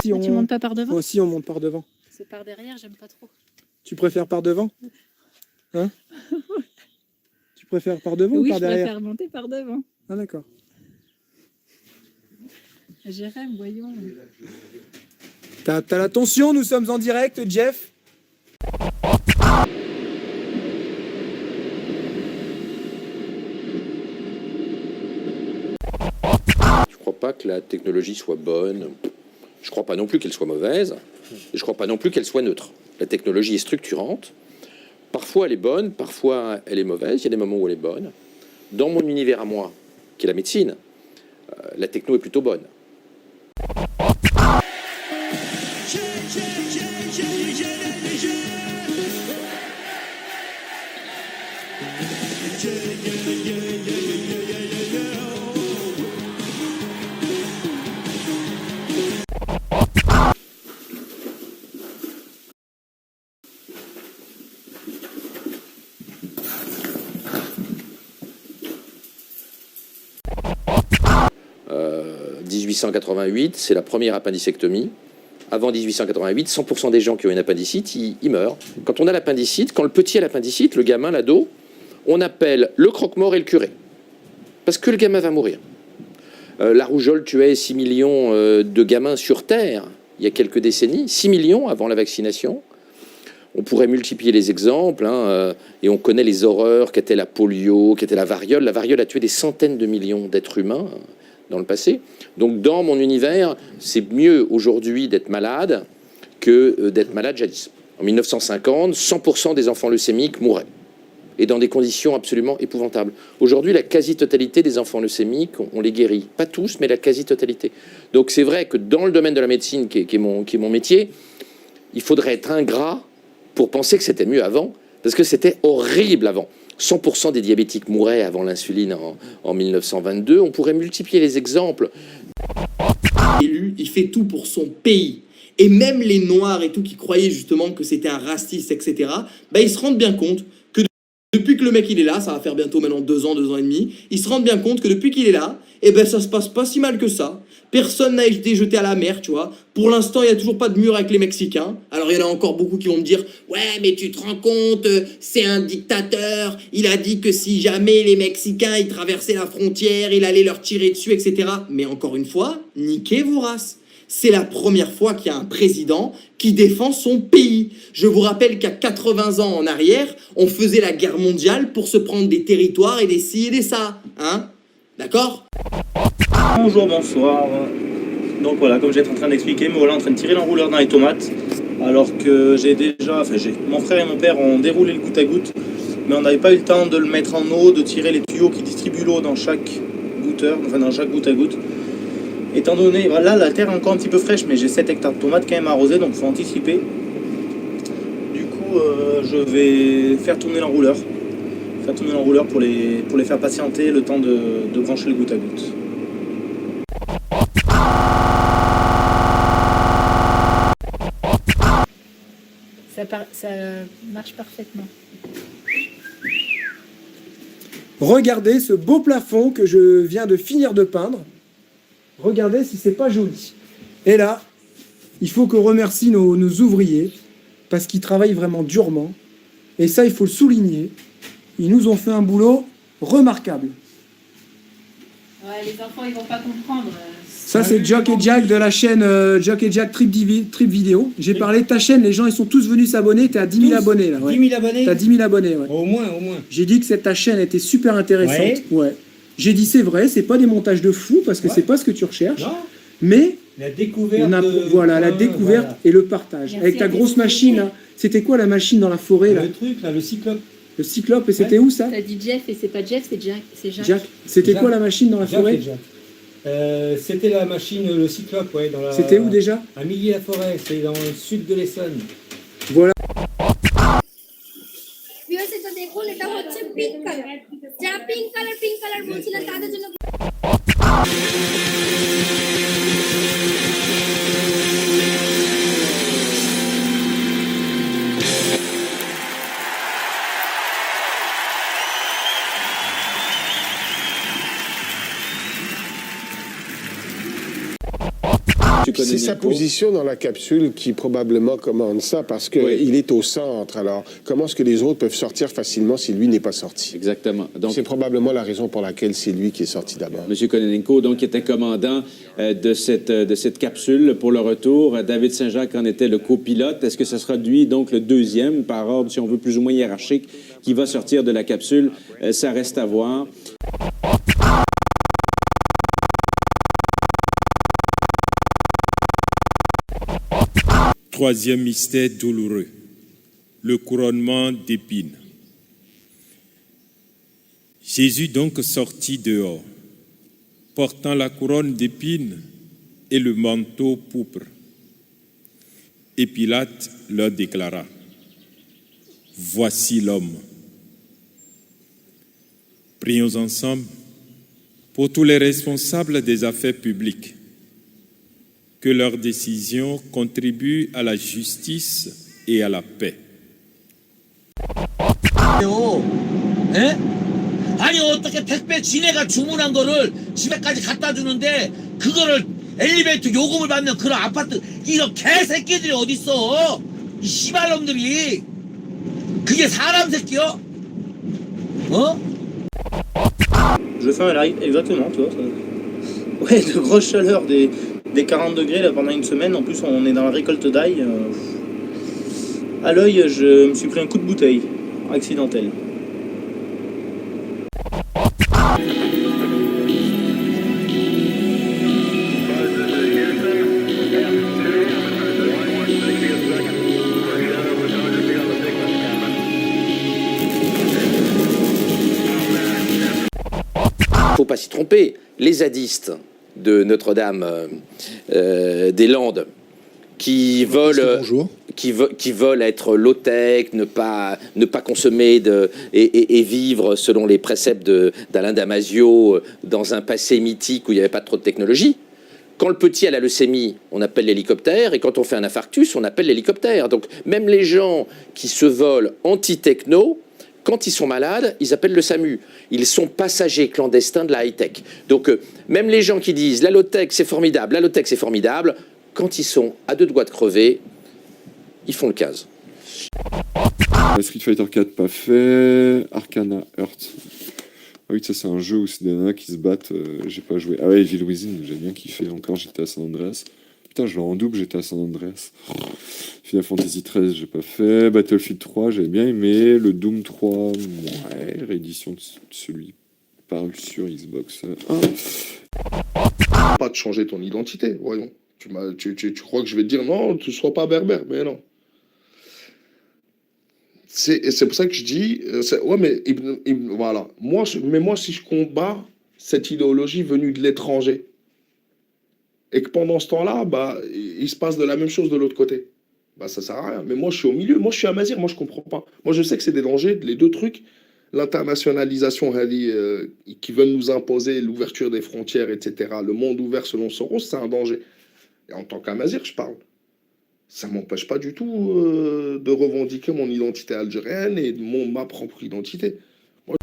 Si Tu montes pas par devant? Aussi, on monte par devant. C'est par derrière, j'aime pas trop. Tu préfères par devant? Hein? Tu préfères par devant ou Oui, par je derrière? préfère monter par devant. Ah d'accord. Jérém, voyons. T'as la tension, nous sommes en direct, Jeff. Je crois pas que la technologie soit bonne. Je crois pas non plus qu'elle soit mauvaise. Et je crois pas non plus qu'elle soit neutre. La technologie est structurante. Parfois elle est bonne, parfois elle est mauvaise. Il y a des moments où elle est bonne. Dans mon univers à moi, qui est la médecine, la techno est plutôt bonne. Euh, 1888, c'est la première appendicectomie. Avant 1888, 100% des gens qui ont une appendicite, ils meurent. Quand on a l'appendicite, quand le petit a l'appendicite, le gamin, l'ado, on appelle le croque-mort et le curé. Parce que le gamin va mourir. La rougeole tuait 6 millions de gamins sur Terre il y a quelques décennies, 6 millions avant la vaccination. On pourrait multiplier les exemples, et on connaît les horreurs qu'était la polio, qu'était la variole. La variole a tué des centaines de millions d'êtres humains dans le passé. Donc dans mon univers, c'est mieux aujourd'hui d'être malade que d'être malade jadis. En 1950, 100% des enfants leucémiques mouraient, et dans des conditions absolument épouvantables. Aujourd'hui, la quasi-totalité des enfants leucémiques, on les guérit. Pas tous, mais la quasi-totalité. Donc c'est vrai que dans le domaine de la médecine, qui est mon métier, il faudrait être ingrat pour penser que c'était mieux avant, parce que c'était horrible avant. 100% des diabétiques mouraient avant l'insuline en 1922. On pourrait multiplier les exemples. Élu, il fait tout pour son pays. Et même les Noirs et tout qui croyaient justement que c'était un raciste, etc., ils se rendent bien compte que depuis que le mec il est là, ça va faire bientôt maintenant 2 ans et demi, ils se rendent bien compte que depuis qu'il est là, ça se passe pas si mal que ça. Personne n'a été jeté à la mer, tu vois. Pour l'instant, il n'y a toujours pas de mur avec les Mexicains. Alors, il y en a encore beaucoup qui vont me dire « Ouais, mais tu te rends compte, c'est un dictateur. Il a dit que si jamais les Mexicains, ils traversaient la frontière, il allait leur tirer dessus, etc. » Mais encore une fois, niquez vos races. C'est la première fois qu'il y a un président qui défend son pays. Je vous rappelle qu'à 80 ans en arrière, on faisait la guerre mondiale pour se prendre des territoires et des ci et des ça. Hein? D'accord? Bonjour, bonsoir. Donc voilà, comme j'étais en train d'expliquer, me voilà en train de tirer l'enrouleur dans les tomates. Alors que mon frère et mon père ont déroulé le goutte à goutte, mais on n'avait pas eu le temps de le mettre en eau, de tirer les tuyaux qui distribuent l'eau dans chaque goutteur, enfin dans chaque goutte à goutte. Étant donné, voilà, la terre est encore un petit peu fraîche, mais j'ai 7 hectares de tomates quand même arrosées, donc il faut anticiper. Du coup, je vais faire tourner l'enrouleur. Pour les faire patienter le temps de brancher le goutte à goutte. Ça marche parfaitement. Regardez ce beau plafond que je viens de finir de peindre. Regardez si c'est pas joli. Et là, il faut qu'on remercie nos ouvriers parce qu'ils travaillent vraiment durement. Et ça, il faut le souligner. Ils nous ont fait un boulot remarquable. Ouais, les enfants, ils vont pas comprendre. Ça, c'est Jock et Jack de la chaîne Jock et Jack Trip Vidéo. J'ai parlé de ta chaîne, les gens, ils sont tous venus s'abonner. T'es à 10 000 abonnés, là. Ouais. 10 000 abonnés? T'as 10 000 abonnés, ouais. Au moins. J'ai dit que ta chaîne était super intéressante. Ouais. J'ai dit, c'est vrai, c'est pas des montages de fou, parce que c'est pas ce que tu recherches. Non. Mais la découverte, la découverte et le partage. Merci. Avec ta grosse machine, là. C'était quoi la machine dans la forêt, là? Le truc, là, le cyclope. Le cyclope, et c'était où, ça? T'as dit Jeff, et c'est pas Jeff, c'est Jack. C'est Jacques. Jack. C'était Jack. quoi la machine dans la Jack forêt? et Jack. C'était la machine, le cyclope, ouais. C'était où déjà? À Milly-la-Forêt, c'est dans le sud de l'Essonne. Voilà. দেখুন এটা হচ্ছে pink colour যারা pink colour বলছিলেন তাদের জন্য C'est sa position dans la capsule qui probablement commande ça, parce qu'il est au centre. Alors, comment est-ce que les autres peuvent sortir facilement si lui n'est pas sorti? Exactement. Donc, c'est probablement la raison pour laquelle c'est lui qui est sorti d'abord. M. Kononenko, donc, qui était commandant de cette capsule pour le retour. David Saint-Jacques en était le copilote. Est-ce que ce sera lui, donc, le deuxième, par ordre, si on veut, plus ou moins hiérarchique, qui va sortir de la capsule? Ça reste à voir. Troisième mystère douloureux, le couronnement d'épines. Jésus donc sortit dehors, portant la couronne d'épines et le manteau pourpre. Et Pilate leur déclara, « Voici l'homme. » Prions ensemble pour tous les responsables des affaires publiques, que leurs décisions contribuent à la justice et à la paix. 아니 어떻게 택배 지네가 주문한 거를 집에까지 갖다 주는데 그거를 엘리베이터 요금을 받는 그런 아파트 이런 개새끼들이 어딨어? 이 씨발놈들이 그게 사람 새끼요? 어? Je fais un live, exactement, tu vois. Ça... Ouais, de grosses chaleurs, des 40 degrés là, pendant une semaine. En plus, on est dans la récolte d'ail. À l'œil, je me suis pris un coup de bouteille accidentel. Faut pas s'y tromper, les zadistes de Notre-Dame-des-Landes qui veulent être low-tech, ne pas consommer et vivre selon les préceptes d'Alain Damasio dans un passé mythique où il n'y avait pas trop de technologie. Quand le petit a la leucémie, on appelle l'hélicoptère, et quand on fait un infarctus, on appelle l'hélicoptère. Donc même les gens qui se veulent anti-techno, quand ils sont malades, ils appellent le SAMU. Ils sont passagers clandestins de la high-tech. Donc, même les gens qui disent « la low-tech, c'est formidable, la low-tech, c'est formidable », quand ils sont à deux doigts de crever, ils font le casse. Street Fighter 4, pas fait. Arcana Heart. Ah oui, ça, c'est un jeu où c'est des nanas qui se battent. J'ai pas joué. Ah ouais, Evil Within, j'ai bien kiffé. Encore, j'étais à San Andreas. Putain, je l'ai en double, j'étais à San Andreas. Final Fantasy 13, j'ai pas fait. Battlefield 3, j'avais bien aimé. Le Doom 3, ouais, réédition de celui paru sur Xbox 1. Pas de changer ton identité, voyons. Tu crois que je vais te dire non, tu ne sois pas berbère, mais non. C'est pour ça que je dis, ouais, mais voilà. Moi, si je combats cette idéologie venue de l'étranger, et que pendant ce temps-là, bah, il se passe de la même chose de l'autre côté, bah, ça sert à rien. Mais moi, je suis au milieu. Moi, je suis amazir. Moi, je comprends pas. Moi, je sais que c'est des dangers. Les deux trucs, l'internationalisation qui veulent nous imposer l'ouverture des frontières, etc. Le monde ouvert selon Soros, c'est un danger. Et en tant qu'amazir, je parle. Ça ne m'empêche pas du tout de revendiquer mon identité algérienne et ma propre identité. Moi...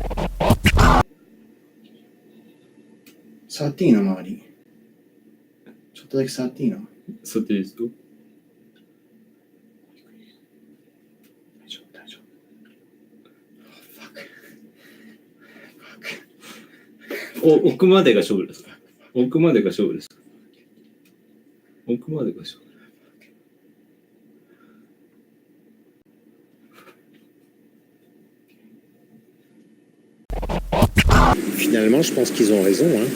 Satino, Mari. ちょっとだけ触っていいの？触っていいですか？大丈夫。奥までが勝負ですか？奥までが勝負ですか？奥までが勝負。Finalement, je pense qu'ils ont raison, hein,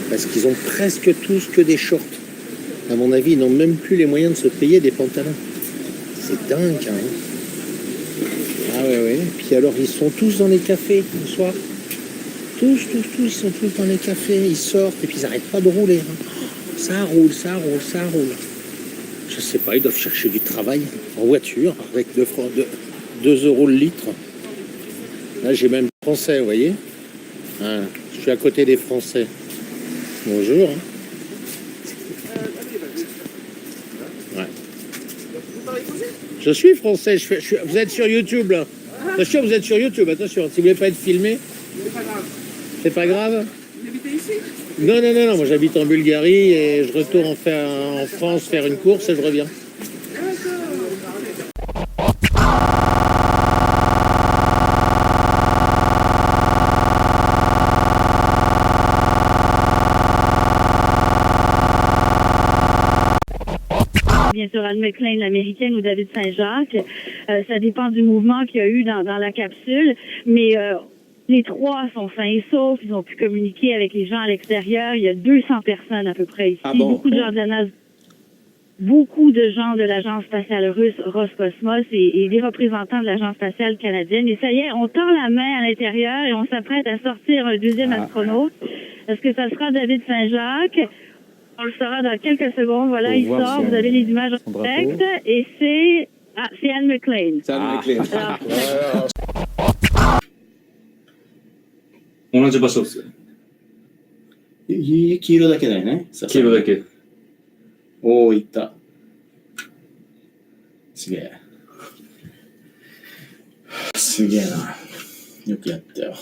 parce qu'ils ont presque tous que des shorts. À mon avis, ils n'ont même plus les moyens de se payer des pantalons. C'est dingue, hein. Ah ouais. Et puis alors, ils sont tous dans les cafés le soir. Tous, ils sont tous dans les cafés. Ils sortent et puis ils n'arrêtent pas de rouler. Hein. Ça roule. Je sais pas, ils doivent chercher du travail en voiture avec 2 euros le litre. Là, j'ai même français, vous voyez. Voilà. Je suis à côté des Français. Bonjour. Hein. Ouais. Je suis français. Vous êtes sur YouTube, là. Attention, vous êtes sur YouTube. Attention, si vous voulez pas être filmé. C'est pas grave. Vous habitez ici? Non, moi j'habite en Bulgarie et je retourne en France faire une course et je reviens. Bien sûr, Anne McLean, l'américaine, ou David Saint-Jacques. Ça dépend du mouvement qu'il y a eu dans la capsule. Mais les trois sont sains et saufs. Ils ont pu communiquer avec les gens à l'extérieur. Il y a 200 personnes à peu près ici. Ah bon? Beaucoup de gens de la NASA. Beaucoup de gens de l'Agence spatiale russe Roscosmos et des représentants de l'Agence spatiale canadienne. Et ça y est, on tend la main à l'intérieur et on s'apprête à sortir un deuxième astronaute. Est-ce que ça sera David Saint-Jacques? On le saura dans quelques secondes. Voilà, il sort. Vous avez les images en direct. Et c'est Anne McLean. C'est Anne McLean.同じ場所ですよ。黄色だけだよね。黄色だけ。おー、いった。すげえ。すげえな。よくやったよ。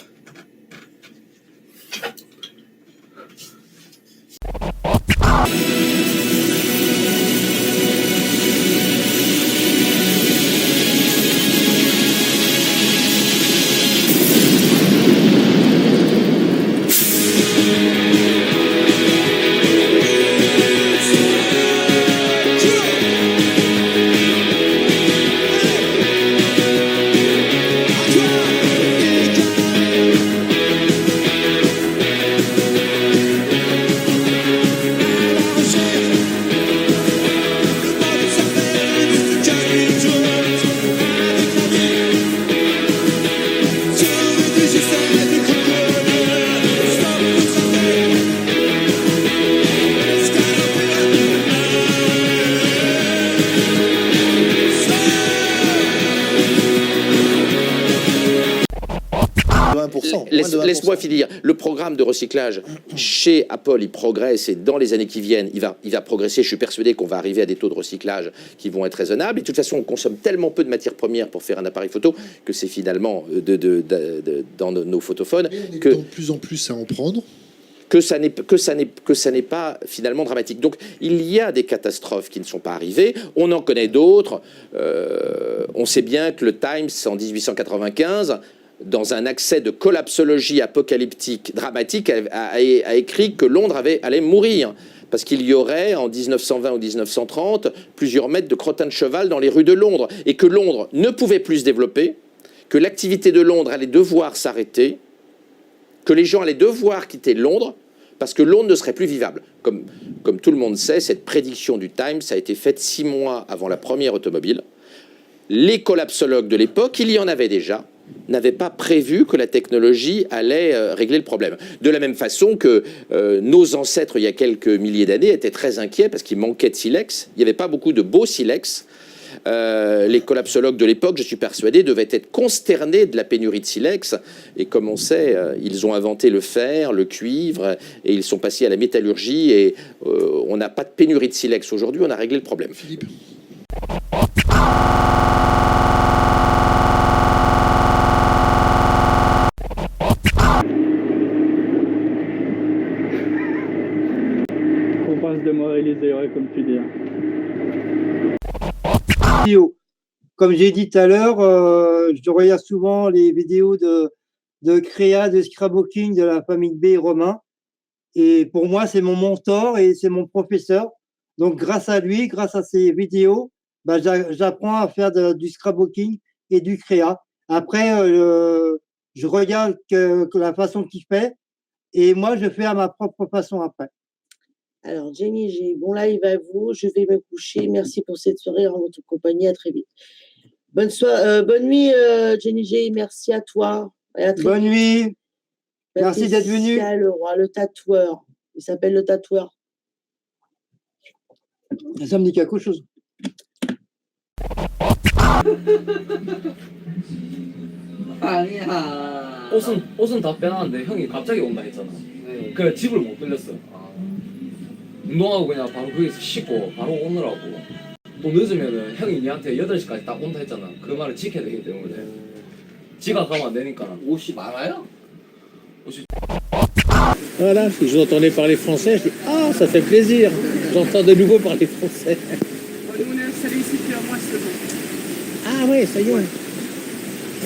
Laisse-moi finir. Le programme de recyclage chez Apple, il progresse et dans les années qui viennent, il va progresser. Je suis persuadé qu'on va arriver à des taux de recyclage qui vont être raisonnables. Et de toute façon, on consomme tellement peu de matières premières pour faire un appareil photo que c'est finalement dans nos photophones que de plus en plus à en prendre. Que ça n'est pas finalement dramatique. Donc il y a des catastrophes qui ne sont pas arrivées. On en connaît d'autres. On sait bien que le Times en 1895, dans un accès de collapsologie apocalyptique dramatique, a écrit que Londres allait mourir. Parce qu'il y aurait, en 1920 ou 1930, plusieurs mètres de crottin de cheval dans les rues de Londres. Et que Londres ne pouvait plus se développer, que l'activité de Londres allait devoir s'arrêter, que les gens allaient devoir quitter Londres, parce que Londres ne serait plus vivable. Comme tout le monde sait, cette prédiction du Times a été faite 6 mois avant la première automobile. Les collapsologues de l'époque, il y en avait déjà, n'avaient pas prévu que la technologie allait régler le problème. De la même façon que nos ancêtres, il y a quelques milliers d'années, étaient très inquiets parce qu'il manquait de silex. Il n'y avait pas beaucoup de beau silex. Les collapsologues de l'époque, je suis persuadé, devaient être consternés de la pénurie de silex. Et comme on sait, ils ont inventé le fer, le cuivre, et ils sont passés à la métallurgie. Et on n'a pas de pénurie de silex aujourd'hui, on a réglé le problème. Philippe. Qu'on passe de moi et les erreurs, comme tu dis. Comme j'ai dit tout à l'heure, je regarde souvent les vidéos de créa, de scrapbooking de la famille B et Romain. Et pour moi, c'est mon mentor et c'est mon professeur. Donc, grâce à lui, grâce à ses vidéos, bah, j'apprends à faire du scrapbooking et du créa. Après, je regarde que la façon qu'il fait et moi, je fais à ma propre façon après. Alors, Jenny G, bon live à vous. Je vais me coucher. Merci pour cette soirée en votre compagnie. À très vite. Bonne nuit, Jenny G. Merci à toi. Et à très Bonne vite. nuit. Merci d'être venu. Le roi, le tatoueur. Il s'appelle le tatoueur. Ça me dit quelque chose. 아니야. 옷은 다 빼놨는데 형이 갑자기 온다 했잖아. 그래 집을 못 들렸어. 운동하고 그냥 바로 거기서 씻고 바로 오느라고. 또 늦으면은 형이 니한테 8시까지 딱 온다 했잖아. 그 말을 지켜야 되기 때문에 지각하면 안 되니까. 옷이 많아요? 옷이 Voilà, si je vous entendais parler français, je dis ah, ça fait plaisir. J'entends de nouveau parler français. Nous, on est installés ici depuis un mois seulement. Ah ouais, ça y est.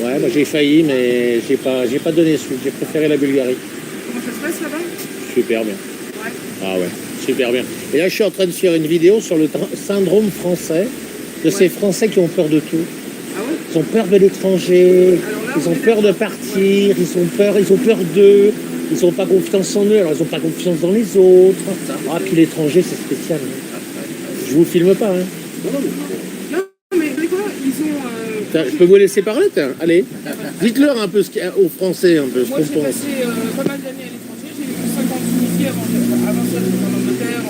Ouais, moi j'ai failli, mais j'ai pas donné suite. J'ai préféré la Bulgarie. Comment ça se passe là-bas? Super bien. Ouais. Ah ouais, super bien. Et là, je suis en train de faire une vidéo sur le syndrome français, de ces Français qui ont peur de tout. Ah ouais? Ils ont peur de l'étranger, ils ont peur de partir, ils ont peur d'eux, ils n'ont pas confiance en eux, alors ils n'ont pas confiance dans les autres. Ah, puis l'étranger, c'est spécial. Je vous filme pas, hein. Non, mais vous savez quoi? Ils ont... Je peux vous laisser parler, tiens. Allez, dites-leur un peu aux Français, un peu ce Moi, qu'on j'ai pense. passé pas mal d'années à l'étranger. J'ai vécu 5 ans en Tunisie avant ça, j'étais en Angleterre,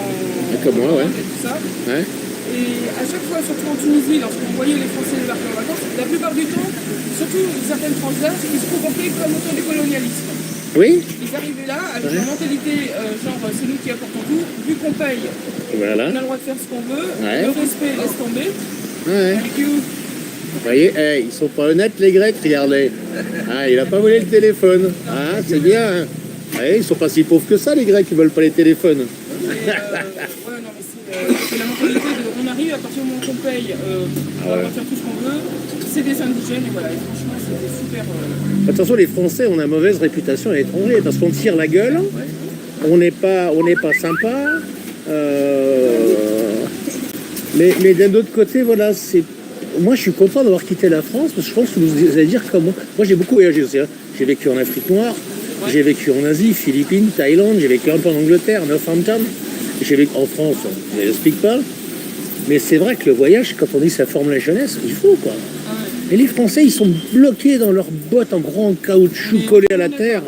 Comme moi, ouais. et tout ça. Ouais. Et à chaque fois, surtout en Tunisie, lorsqu'on voyait les Français débarquer en vacances, la plupart du temps, surtout certaines transverses, ils se comportaient comme autour du colonialisme. Oui. Ils arrivaient là avec une mentalité genre c'est nous qui apportons tout, vu qu'on paye, Voilà. on a le droit de faire ce qu'on veut, Ouais. le respect laisse tomber. Ouais. Thank you. Vous voyez, ils sont pas honnêtes les Grecs, regardez. Ah, il a pas volé le téléphone. Ah, c'est bien. Hein. Ouais, ils sont pas si pauvres que ça les Grecs, ils veulent pas les téléphones. C'est la mentalité de on arrive à partir du moment où on paye, on va faire tout ce qu'on veut, c'est des indigènes et voilà, et franchement c'est super. Attention, les Français ont une mauvaise réputation à l'étranger parce qu'on tire la gueule, on n'est pas sympa. Mais d'un autre côté, voilà, c'est. Moi, je suis content d'avoir quitté la France parce que je pense que vous allez dire comme moi. Moi, j'ai beaucoup voyagé aussi. Hein. J'ai vécu en Afrique noire, j'ai vécu en Asie, Philippines, Thaïlande, j'ai vécu un peu en Angleterre, Northampton. J'ai vécu en France, je n'explique pas. Mais c'est vrai que le voyage, quand on dit ça forme la jeunesse, il faut quoi. Et les Français, ils sont bloqués dans leurs bottes en grand caoutchouc collés à la terre.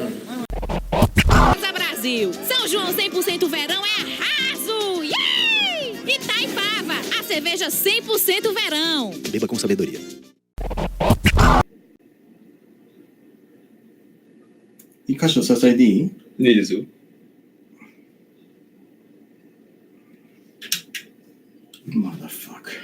Brasil, São João 100% verão é arraso! Yay! Itaipava, a cerveja 100% verão. Beba com sabedoria.一箇所支えていい？いいですよ。Motherfucker.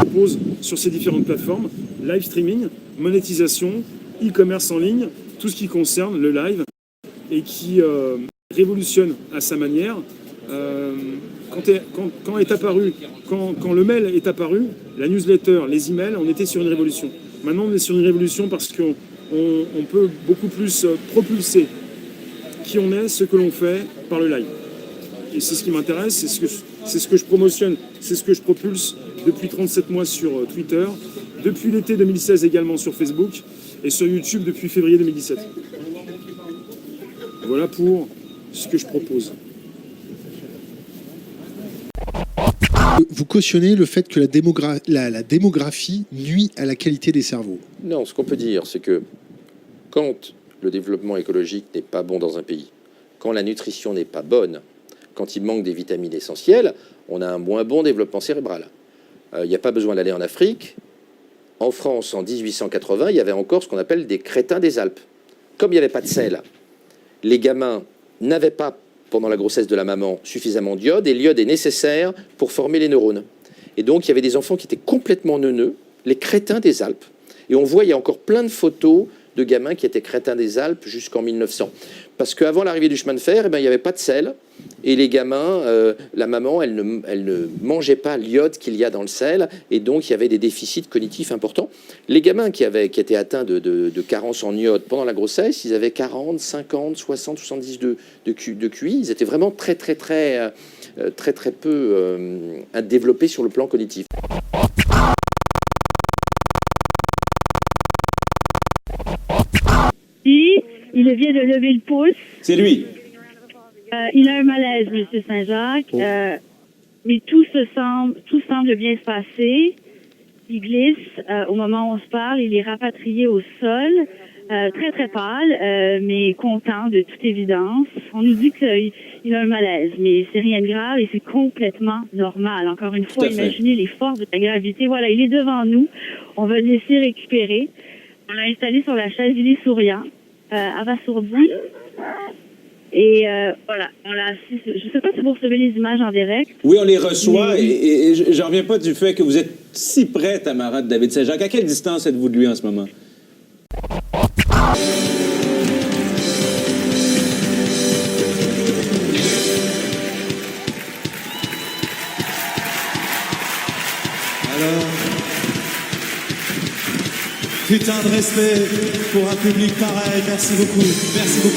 Propose sur ces différentes plateformes, live streaming, monétisation, e-commerce en ligne, tout ce qui concerne le live et qui révolutionne à sa manière. Quand le mail est apparu, la newsletter, les emails, on était sur une révolution. Maintenant, on est sur une révolution parce qu'on peut beaucoup plus propulser qui on est, ce que l'on fait par le live. Et c'est ce qui m'intéresse, c'est ce que je promotionne, c'est ce que je propulse depuis 37 mois sur Twitter, depuis l'été 2016 également sur Facebook et sur YouTube depuis février 2017. Voilà pour ce que je propose. Vous cautionnez le fait que la démographie nuit à la qualité des cerveaux? Non, ce qu'on peut dire, c'est que quand le développement écologique n'est pas bon dans un pays, quand la nutrition n'est pas bonne, quand il manque des vitamines essentielles, on a un moins bon développement cérébral. Il n'y a pas besoin d'aller en Afrique. En France, en 1880, il y avait encore ce qu'on appelle des crétins des Alpes. Comme il n'y avait pas de sel, les gamins n'avaient pas, pendant la grossesse de la maman, suffisamment d'iode, et l'iode est nécessaire pour former les neurones. Et donc, il y avait des enfants qui étaient complètement neuneux, les crétins des Alpes. Et on voit, il y a encore plein de photos de gamins qui étaient crétins des Alpes jusqu'en 1900. Parce qu'avant l'arrivée du chemin de fer, il n'y avait pas de sel. Et les gamins, la maman, elle ne mangeait pas l'iode qu'il y a dans le sel. Et donc, il y avait des déficits cognitifs importants. Les gamins qui étaient atteints de carence en iode pendant la grossesse, ils avaient 40, 50, 60, 70 de QI. Ils étaient vraiment très peu développés sur le plan cognitif. Il vient de lever le pouce. C'est lui. Il a un malaise, M. Saint-Jacques. Mais tout semble bien se passer. Il glisse. Au moment où on se parle, il est rapatrié au sol. Très, très pâle, mais content de toute évidence. On nous dit qu'il a un malaise, mais c'est rien de grave et c'est complètement normal. Encore une fois, imaginez les forces de la gravité. Voilà, il est devant nous. On va le laisser récupérer. On l'a installé sur la chaise, il est souriant, abasourdi. Et voilà, on l'a assis. Je ne sais pas si vous recevez les images en direct. Oui, on les reçoit et j'en reviens pas du fait que vous êtes si près, Tamara, de David Saint-Jacques? À quelle distance êtes-vous de lui en ce moment? Alors, putain de respect pour un public pareil. Merci beaucoup. Merci beaucoup.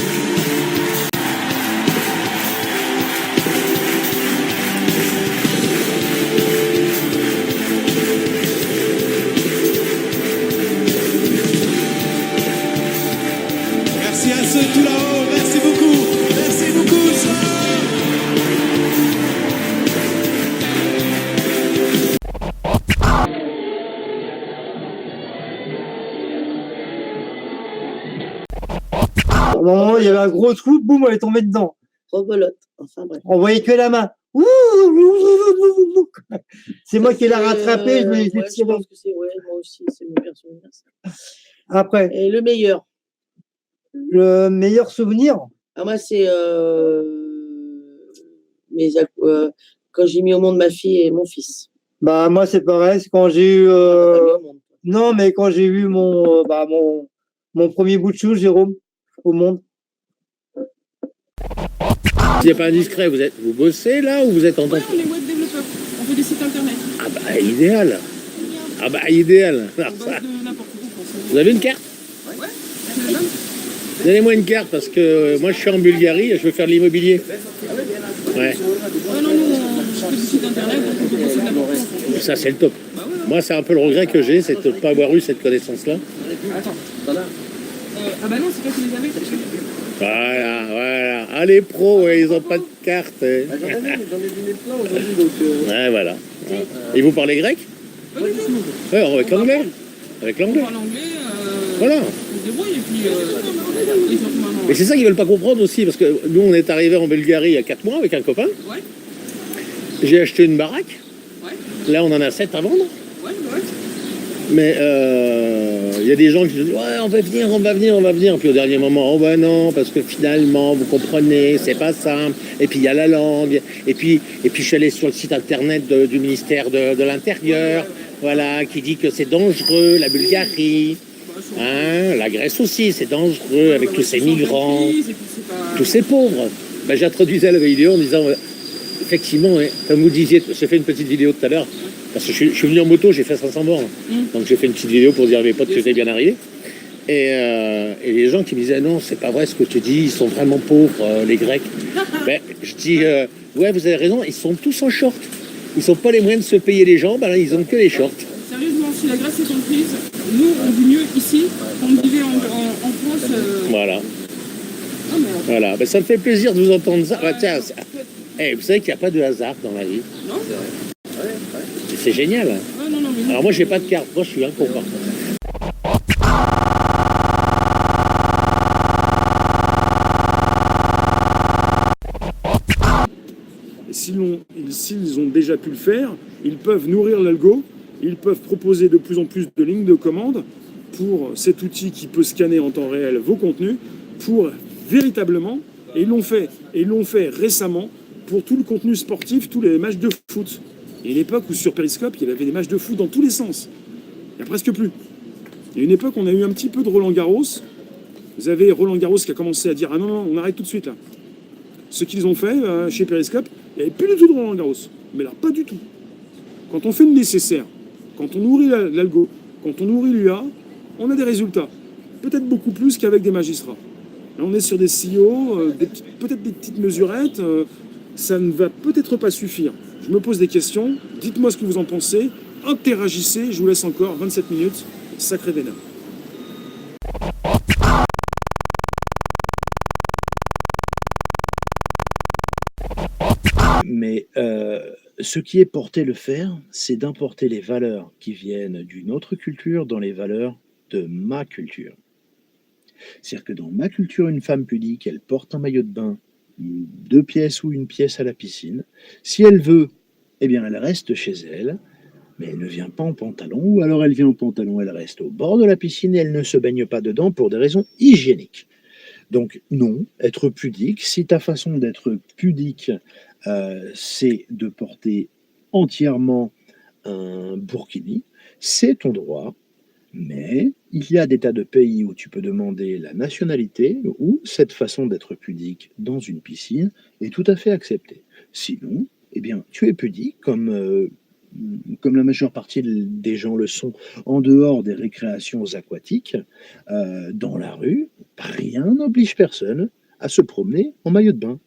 Merci à ceux tout là-haut. Merci beaucoup. Merci beaucoup, ça. Au moment où il y avait un gros trou, boum, elle est tombée dedans. Rebelote. Enfin bref. On voyait que la main. C'est moi qui l'ai rattrapé, je l'ai ouais, tiré. je pense que c'est, ouais, moi aussi, c'est mon pire souvenir. Ça. Après. Et le meilleur? Le meilleur souvenir? Ah, moi, c'est quand j'ai mis au monde ma fille et mon fils. Bah, moi, c'est pareil, c'est quand j'ai eu. Non, mais quand j'ai eu mon premier bout de chou, Jérôme, au monde. Si c'est pas indiscret, vous bossez là ou vous êtes en temps? Ouais, on est web développeurs. On fait des sites internet. Ah bah idéal. Ah bah idéal. Alors, ça. Vous avez une carte? Ouais, je la donne. Donnez-moi une carte parce que moi je suis en Bulgarie et je veux faire de l'immobilier. Ouais. Non, nous, on fait des sites internet, donc on peut bosser de n'importe où. Ça c'est le top. Moi c'est un peu le regret que j'ai, c'est de ne pas avoir eu cette connaissance-là. Attends. Ah bah non, c'est toi qui les avais. Voilà. Ah, les pros, ouais, ils ont pas de carte. J'en ai vu plein aujourd'hui, donc. Ouais, voilà. Et vous parlez grec? Ouais, avec l'anglais. Avec l'anglais. On parle anglais, Voilà. on se débrouille et puis surtout maintenant. Mais c'est ça qu'ils veulent pas comprendre aussi, parce que nous on est arrivé en Bulgarie il y a 4 mois avec un copain. Ouais. J'ai acheté une baraque. Ouais. Là on en a 7 à vendre. Ouais. Mais il y a des gens qui disent ouais on va venir. Puis au dernier moment, oh ben non, parce que finalement, vous comprenez, c'est pas simple. Et puis il y a la langue. Et puis je suis allé sur le site internet du ministère de l'Intérieur, voilà, qui dit que c'est dangereux, la Bulgarie. Hein, la Grèce aussi, c'est dangereux avec tous ces migrants, tous ces pauvres. Ben, j'introduisais la vidéo en disant effectivement, comme vous disiez, j'ai fait une petite vidéo tout à l'heure. Parce que je suis venu en moto, j'ai fait 500 bornes. Donc j'ai fait une petite vidéo pour dire à mes potes que j'étais bien arrivé. Et les gens qui me disaient non, c'est pas vrai ce que tu dis, ils sont vraiment pauvres, les Grecs. Ben, je dis ouais, vous avez raison, ils sont tous en short. Ils n'ont pas les moyens de se payer les jambes, alors ils ont que les shorts. Sérieusement, si la Grèce est comprise, nous on vit mieux ici qu'on vivait en France. Voilà. Voilà, ben, ça me fait plaisir de vous entendre ça. Bah, tiens, vous savez qu'il n'y a pas de hasard dans la vie. Non, c'est vrai. C'est génial. Non, alors moi j'ai pas de carte, moi je suis un con par contre. S'ils ont déjà pu le faire, ils peuvent nourrir l'algo, ils peuvent proposer de plus en plus de lignes de commande pour cet outil qui peut scanner en temps réel vos contenus pour véritablement, et ils l'ont fait récemment pour tout le contenu sportif, tous les matchs de foot. Il y a une époque où sur Periscope, il y avait des matchs de foot dans tous les sens. Il n'y a presque plus. Il y a une époque, on a eu un petit peu de Roland Garros. Vous avez Roland Garros qui a commencé à dire « Ah non, on arrête tout de suite là ». Ce qu'ils ont fait chez Periscope, il n'y avait plus du tout de Roland Garros. Mais là, pas du tout. Quand on fait le nécessaire, quand on nourrit l'algo, quand on nourrit l'UA, on a des résultats. Peut-être beaucoup plus qu'avec des magistrats. Là, on est sur des CEO, peut-être des petites mesurettes. Ça ne va peut-être pas suffire. Je me pose des questions, dites-moi ce que vous en pensez, interagissez, je vous laisse encore 27 minutes, sacré vénère. Mais ce qui est porté le faire, c'est d'importer les valeurs qui viennent d'une autre culture dans les valeurs de ma culture. C'est-à-dire que dans ma culture, une femme pudique, elle porte un maillot de bain, 2 pièces ou 1 pièce à la piscine. Si elle veut, eh bien, elle reste chez elle, mais elle ne vient pas en pantalon, ou alors elle vient en pantalon, elle reste au bord de la piscine et elle ne se baigne pas dedans pour des raisons hygiéniques. Donc non, être pudique, si ta façon d'être pudique, c'est de porter entièrement un burkini, c'est ton droit, mais il y a des tas de pays où tu peux demander la nationalité, où cette façon d'être pudique dans une piscine est tout à fait acceptée. Sinon, eh bien, tu es pudique comme la majeure partie des gens le sont en dehors des récréations aquatiques, dans la rue, rien n'oblige personne à se promener en maillot de bain.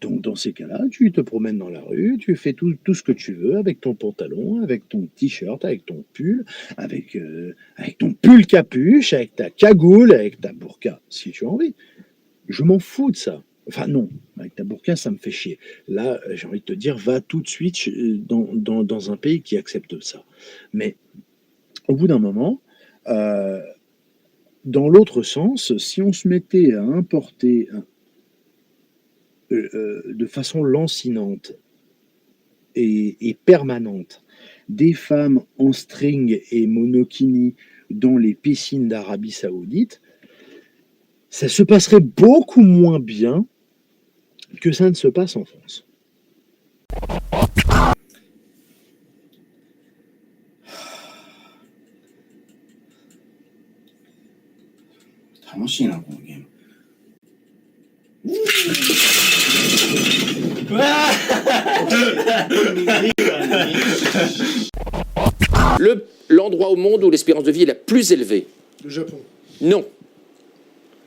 Donc dans ces cas-là, tu te promènes dans la rue, tu fais tout ce que tu veux avec ton pantalon, avec ton t-shirt, avec ton pull, avec ton pull capuche, avec ta cagoule, avec ta burqa, si tu as envie. Je m'en fous de ça. Enfin non, avec ta burqa, ça me fait chier. Là, j'ai envie de te dire, va tout de suite dans un pays qui accepte ça. Mais au bout d'un moment, dans l'autre sens, si on se mettait à importer de façon lancinante et permanente des femmes en string et monokini dans les piscines d'Arabie Saoudite, ça se passerait beaucoup moins bien que ça ne se passe en France. 楽しいな、このゲーム。L'endroit au monde où l'espérance de vie est la plus élevée. Le Japon. Non.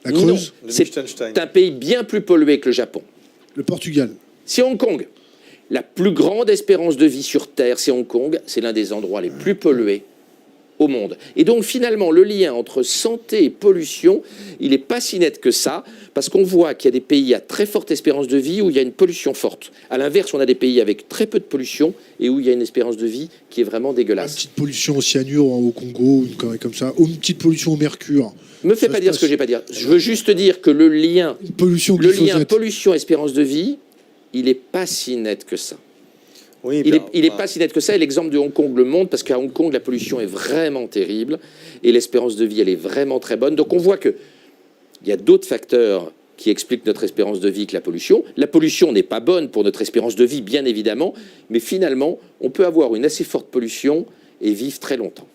La Creuse. Non. C'est un pays bien plus pollué que le Japon. Le Portugal. C'est Hong Kong. La plus grande espérance de vie sur Terre, c'est Hong Kong. C'est l'un des endroits les plus pollués au monde. Et donc finalement, le lien entre santé et pollution, il n'est pas si net que ça, parce qu'on voit qu'il y a des pays à très forte espérance de vie où il y a une pollution forte. À l'inverse, on a des pays avec très peu de pollution et où il y a une espérance de vie qui est vraiment dégueulasse. Une petite pollution au cyanure au Congo, une connerie comme ça, ou une petite pollution au mercure. Me fais pas dire ce que j'ai pas dire. Je veux juste dire que le lien pollution-espérance de vie, il n'est pas si net que ça. Oui, il n'est pas si net que ça, et l'exemple de Hong Kong le montre, parce qu'à Hong Kong, la pollution est vraiment terrible, et l'espérance de vie, elle est vraiment très bonne. Donc on voit qu'il y a d'autres facteurs qui expliquent notre espérance de vie que la pollution. La pollution n'est pas bonne pour notre espérance de vie, bien évidemment, mais finalement, on peut avoir une assez forte pollution et vivre très longtemps.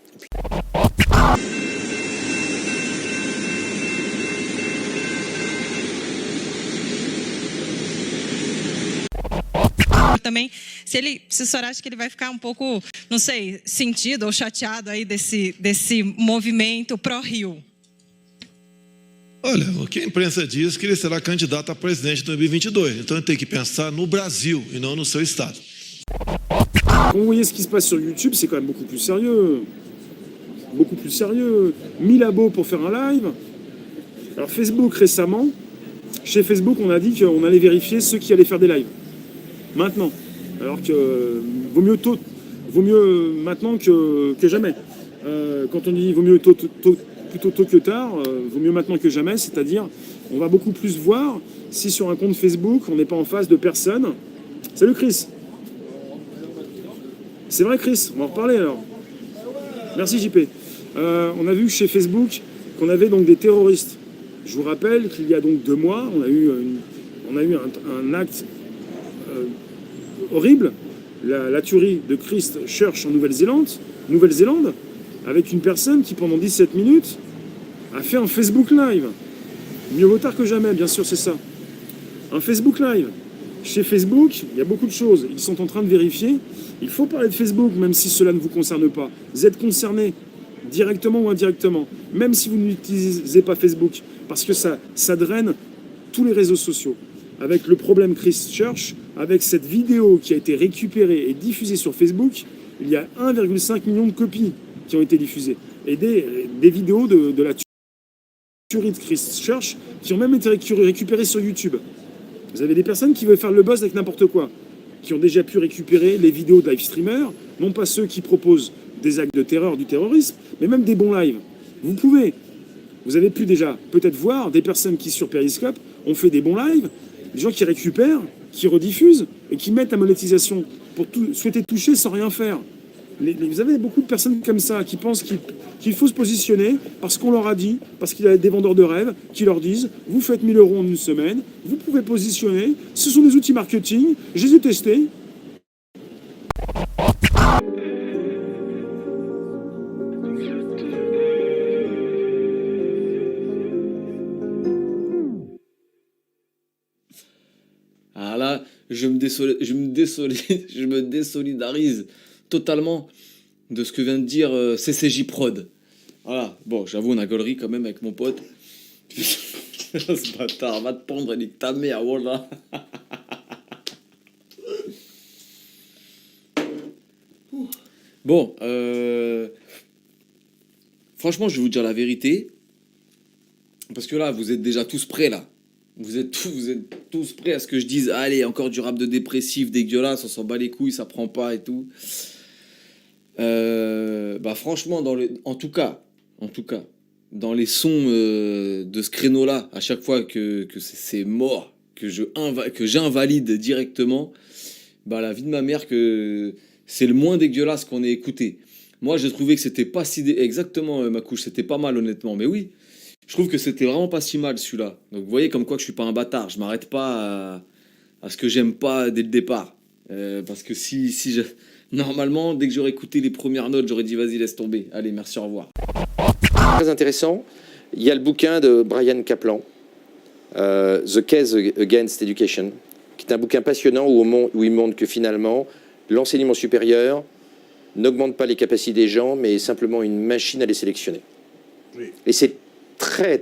Também, se o senhor acha que ele vai ficar pouco, não sei, sentido ou chateado aí desse movimento pró-Rio? Olha, o que a imprensa diz que ele será candidato a presidente em 2022. Então ele tem que pensar no Brasil e não no seu estado. Quand vous voyez ce qui se passe sur YouTube, c'est quand même beaucoup plus sérieux. Beaucoup plus sérieux. 1000 abos pour faire un live. Alors Facebook récemment, chez Facebook, on a dit qu'on allait vérifier ceux qui allaient faire des lives. Maintenant, alors que vaut mieux maintenant que jamais. Quand on dit vaut mieux plutôt tôt que tard, vaut mieux maintenant que jamais, c'est-à-dire on va beaucoup plus voir si sur un compte Facebook on n'est pas en face de personnes. Salut Chris. C'est vrai Chris, on va en reparler alors. Merci JP. On a vu chez Facebook qu'on avait donc des terroristes. Je vous rappelle qu'il y a donc 2 mois, on a eu un acte horrible, la tuerie de Christchurch en Nouvelle-Zélande, avec une personne qui pendant 17 minutes a fait un Facebook Live. Mieux vaut tard que jamais, bien sûr, c'est ça. Un Facebook Live. Chez Facebook, il y a beaucoup de choses. Ils sont en train de vérifier. Il faut parler de Facebook, même si cela ne vous concerne pas. Vous êtes concerné, directement ou indirectement, même si vous n'utilisez pas Facebook, parce que ça draine tous les réseaux sociaux. Avec le problème Christchurch, avec cette vidéo qui a été récupérée et diffusée sur Facebook, il y a 1,5 million de copies qui ont été diffusées. Et des vidéos de la tuerie de Christchurch qui ont même été récupérées sur YouTube. Vous avez des personnes qui veulent faire le buzz avec n'importe quoi, qui ont déjà pu récupérer les vidéos de live streamers, non pas ceux qui proposent des actes de terreur, du terrorisme, mais même des bons lives. Vous avez pu déjà peut-être voir des personnes qui sur Periscope ont fait des bons lives, des gens qui récupèrent, qui rediffusent et qui mettent la monétisation pour souhaiter toucher sans rien faire. Vous avez beaucoup de personnes comme ça qui pensent qu'il faut se positionner parce qu'on leur a dit, parce qu'il y a des vendeurs de rêves qui leur disent « Vous faites 1000 € en une semaine, vous pouvez positionner, ce sont des outils marketing, je les ai testés. » je me désolidarise totalement de ce que vient de dire CCJ Prod. Voilà, bon, j'avoue, on a gaulerie quand même avec mon pote. Ce bâtard, va te prendre, nique ta mère, voilà. Bon, franchement, je vais vous dire la vérité. Parce que là, vous êtes déjà tous prêts, là. Vous êtes tous prêts à ce que je dise, allez, encore du rap de dépressif, dégueulasse, on s'en bat les couilles, ça prend pas et tout. Bah franchement, en tout cas, dans les sons de ce créneau-là, à chaque fois que c'est mort, que j'invalide directement, bah la vie de ma mère, que c'est le moins dégueulasse qu'on ait écouté. Moi, j'ai trouvé que c'était pas si... Exactement, ma couche, c'était pas mal, honnêtement. Mais oui, je trouve que c'était vraiment pas si mal, celui-là. Donc, vous voyez comme quoi que je suis pas un bâtard. Je m'arrête pas à ce que j'aime pas dès le départ. Parce que normalement, dès que j'aurais écouté les premières notes, j'aurais dit, vas-y, laisse tomber. Allez, merci, au revoir. Très intéressant. Il y a le bouquin de Brian Kaplan, The Case Against Education, qui est un bouquin passionnant où il montre que finalement, l'enseignement supérieur n'augmente pas les capacités des gens, mais simplement une machine à les sélectionner. Oui. Et c'est très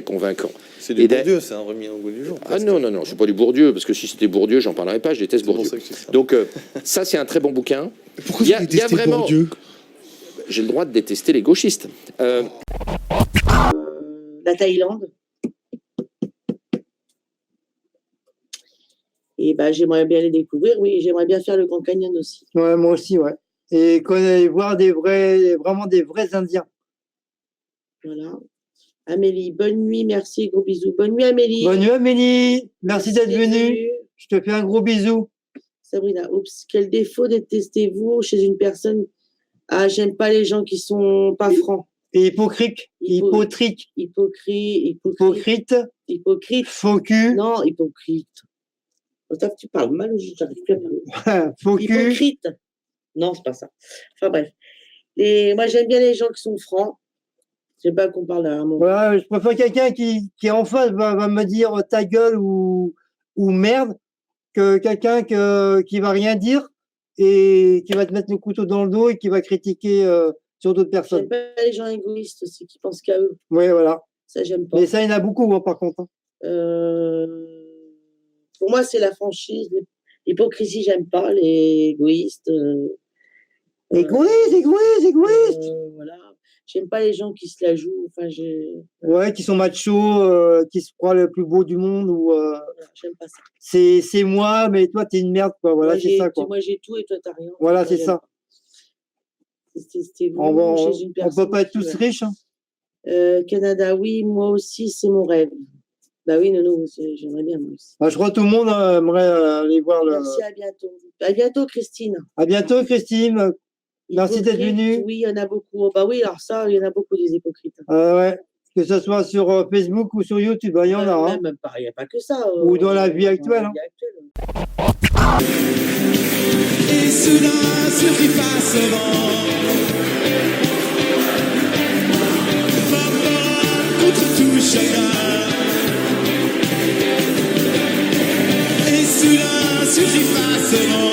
convaincant. C'est du Bourdieu, c'est un remis au goût du jour. Ah non, c'est pas du Bourdieu, parce que si c'était Bourdieu, j'en parlerais pas, je déteste Bourdieu. Donc ça, c'est un très bon bouquin. Pourquoi vous détestez vraiment... Bourdieu ? J'ai le droit de détester les gauchistes. La Thaïlande. Et ben, j'aimerais bien les découvrir, oui. J'aimerais bien faire le Grand Canyon aussi. Ouais, moi aussi, ouais. Et voir vraiment des vrais Indiens. Voilà. Amélie, bonne nuit, merci, gros bisous. Bonne nuit, Amélie. Bonne nuit, Amélie. Merci d'être venue. Je te fais un gros bisou. Sabrina, oups, quel défaut détestez-vous chez une personne? Ah, j'aime pas les gens qui sont pas francs. Et hypocrite. Hypocrite. Faux cul. Non, hypocrite. Tu parles mal ou j'arrive plus à parler. Faux cul. Hypocrite. Non, c'est pas ça. Enfin bref. Moi, j'aime bien les gens qui sont francs. Je sais pas qu'on parle à un moment. Ouais, je préfère quelqu'un qui en face va me dire ta gueule ou merde que quelqu'un qui va rien dire et qui va te mettre le couteau dans le dos et qui va critiquer sur d'autres personnes. J'aime pas les gens égoïstes aussi qui pensent qu'à eux. Oui, voilà. Ça, j'aime pas. Mais ça, il y en a beaucoup, hein, par contre. Pour moi, c'est la franchise. L'hypocrisie, j'aime pas. Les égoïstes. Égoïste. Voilà. J'aime pas les gens qui se la jouent. Enfin, ouais, qui sont machos, qui se croient le plus beau du monde. J'aime pas ça. C'est moi, mais toi, t'es une merde, quoi. Voilà, moi, c'est ça, quoi. Moi, j'ai tout et toi, t'as rien. Voilà, c'est ça. On peut pas être tous riches. Hein. Canada, oui, moi aussi, c'est mon rêve. Bah oui, non, j'aimerais bien, moi aussi. Bah, je crois que tout le monde aimerait aller voir le... Merci, à bientôt. À bientôt, Christine. À bientôt, Christine. Merci d'être venue. Oui, il y en a beaucoup. Bah oui, alors ça, il y en a beaucoup des hypocrites. Ouais. Que ce soit sur Facebook ou sur YouTube, il y en a. Hein. Même pas, il n'y a pas que ça. Ou dans la vie actuelle. Hein. Et soudain surpris passement, contre tout chacun. Et soudain surpris passement,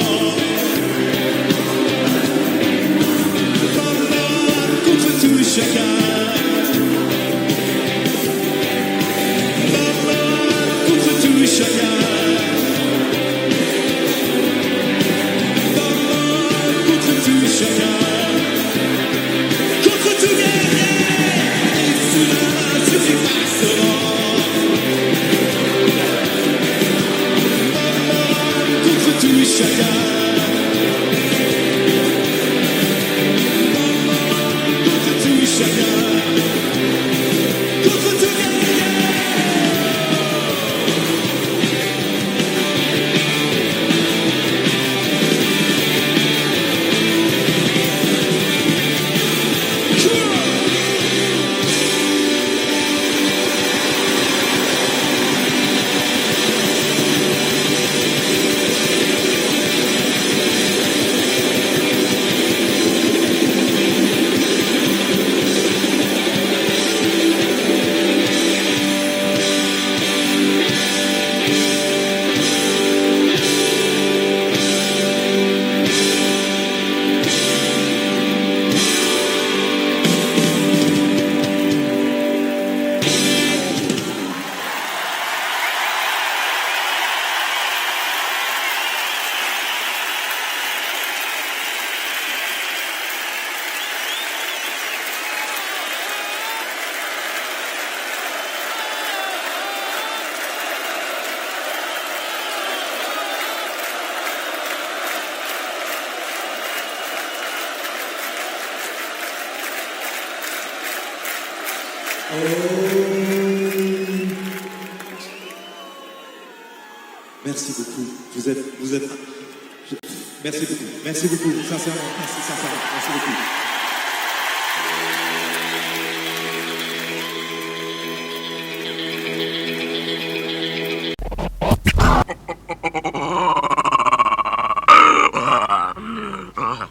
contre tout chacun. Contre tout chacun. Contre tout chacun. Contre tout guerrier. Et soudain suffit pas seulement. Merci beaucoup. Vous êtes. Merci beaucoup. Merci beaucoup. Sincèrement. Merci sincèrement. Merci beaucoup. Ah.